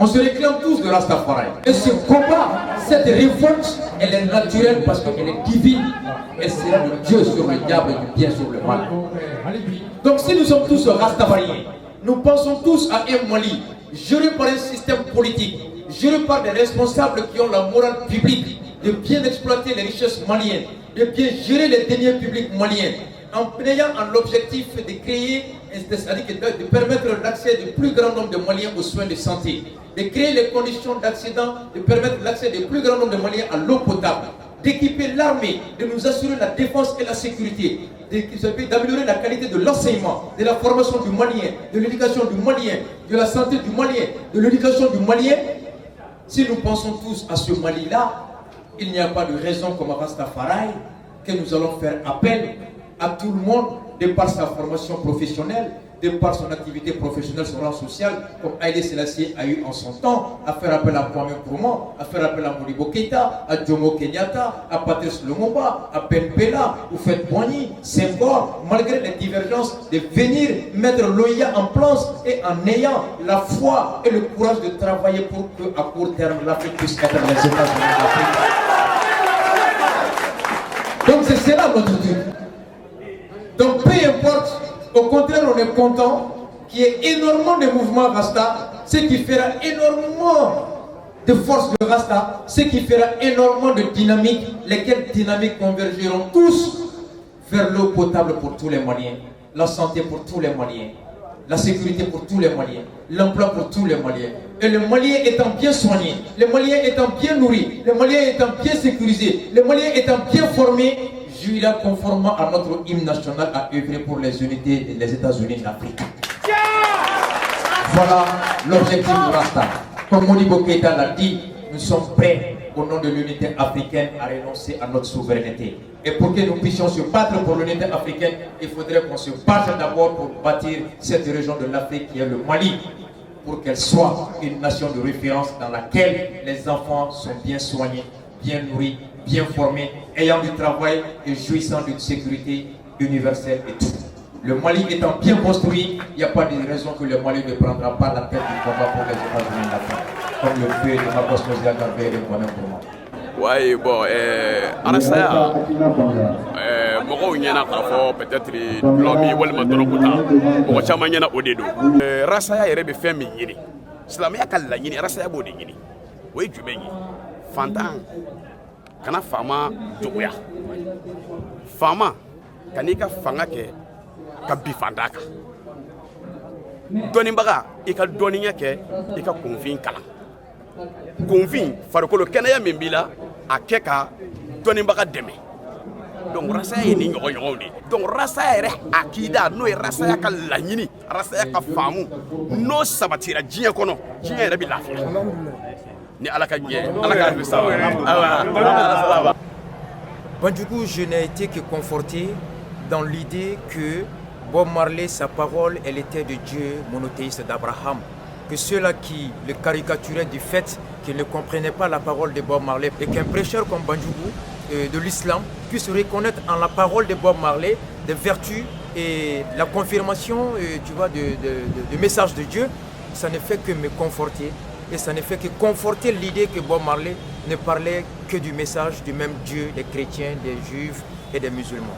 On se réclame tous de Rastafari. Et ce combat, cette révolte, elle est naturelle parce qu'elle est divine. Elle sera le Dieu sur le diable et le bien sur le mal. Donc si nous sommes tous Rastafariens, nous pensons tous à un Mali géré par un système politique, géré par des responsables qui ont la morale publique de bien exploiter les richesses maliennes, de bien gérer les deniers publics maliens, en ayant l'objectif de créer, c'est-à-dire de permettre l'accès du plus grand nombre de Maliens aux soins de santé, de créer les conditions d'accident, de permettre l'accès du plus grand nombre de Maliens à l'eau potable, d'équiper l'armée, de nous assurer la défense et la sécurité, d'améliorer la qualité de l'enseignement, de la formation du Malien, de l'éducation du Malien, de la santé du Malien, de l'éducation du Malien. Si nous pensons tous à ce Mali-là, il n'y a pas de raison comme à Rastafari que nous allons faire appel à tout le monde de par sa formation professionnelle, de par son activité professionnelle, son rang social, comme Haïlé Sélassié a eu en son temps, à faire appel à Kwame Nkrumah, à faire appel à Modibo Keïta, à Jomo Kenyatta, à Patrice Lumumba, à Ben Bella, Houphouët Boigny, Senghor, malgré les divergences, de venir mettre l'OIA en place et en ayant la foi et le courage de travailler pour qu'à court terme l'Afrique puisse être les États-Unis d'Afrique. Donc c'est cela notre truc. Donc peu importe, au contraire on est content qu'il y ait énormément de mouvements Rasta, ce qui fera énormément de force de Rasta, ce qui fera énormément de dynamique, lesquelles dynamiques convergeront tous vers l'eau potable pour tous les Maliens, la santé pour tous les Maliens, la sécurité pour tous les Maliens, l'emploi pour tous les Maliens. Et le Malien étant bien soigné, le Malien étant bien nourri, le Malien étant bien sécurisé, le Malien étant bien formé, Julia, conformément à notre hymne national, a œuvré pour les unités des États-Unis d'Afrique. Voilà l'objectif du Rasta. Comme Modibo Keïta l'a dit, nous sommes prêts, au nom de l'unité africaine, à renoncer à notre souveraineté. Et pour que nous puissions se battre pour l'unité africaine, il faudrait qu'on se batte d'abord pour bâtir cette région de l'Afrique qui est le Mali, pour qu'elle soit une nation de référence dans laquelle les enfants sont bien soignés, bien nourris, bien formés, ayant du travail et jouissant d'une sécurité universelle et tout. Le Mali étant bien construit, il n'y a pas de raison que le Mali ne prendra pas la tête du combat pour les États-Unis d'Afrique, comme le fait de Marcos Mosiak et de Kwame Nkrumah. Oui, bon, Arasaya, mɔgɔw ɲɛna k'a fɔ peut-être dulɔmi walima dɔrɔguta mɔgɔ caman ɲɛna o de don. Arasaya yɛrɛ bɛ fɛn min ɲini, silamɛya ka laɲini Arasaya b'o de ɲini, o ye jumɛn ye? Fantan kana faama juguya, faama kan'i ka fanga kɛ ka bi fantan kan, dɔnnibaga i ka dɔnniya kɛ i ka kunfin kalan, kunfin farikolo kɛnɛya min b'i la a kɛ ka dɔnnibaga dɛmɛ. Donc Rasaya ye ni ɲɔgɔn de. Donc Rasaya yɛrɛ akida n'o ye Rasaya ka laɲini, Rasaya ka faamu n'o sabatira diɲɛ kɔnɔ, diɲɛ yɛrɛ bɛ lafiya. Ni Ala ka diɲɛ, Ala ka hakili saba. Bandjougou, je n'ai été que conforté dans l'idée que Bob Marley, sa parole, elle était de Dieu monothéiste d'Abraham. Que ceux-là qui le caricaturaient du fait qu'ils ne comprenaient pas la parole de Bob Marley et qu'un prêcheur comme Bandjougou de l'islam puisse reconnaître en la parole de Bob Marley des vertus et la confirmation tu vois, du message de Dieu, ça ne fait que me conforter et ça ne fait que conforter l'idée que Bob Marley ne parlait que du message du même Dieu des chrétiens, des juifs et des musulmans.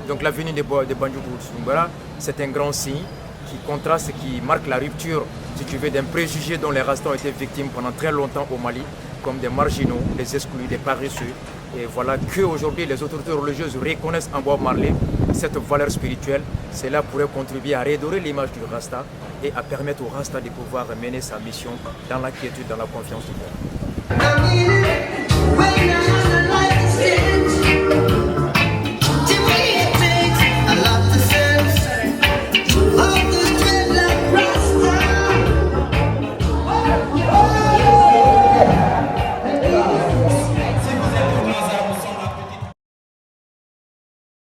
Donc la venue de Bandjougou Soumbara, c'est un grand signe qui contraste et qui marque la rupture, si tu veux, d'un préjugé dont les Rastas ont été victimes pendant très longtemps au Mali, comme des marginaux, des exclus, des paresseux. Et voilà qu'aujourd'hui les autorités religieuses reconnaissent en Bob Marley cette valeur spirituelle. Cela pourrait contribuer à redorer l'image du Rasta et à permettre au Rasta de pouvoir mener sa mission dans la quiétude, dans la confiance du monde.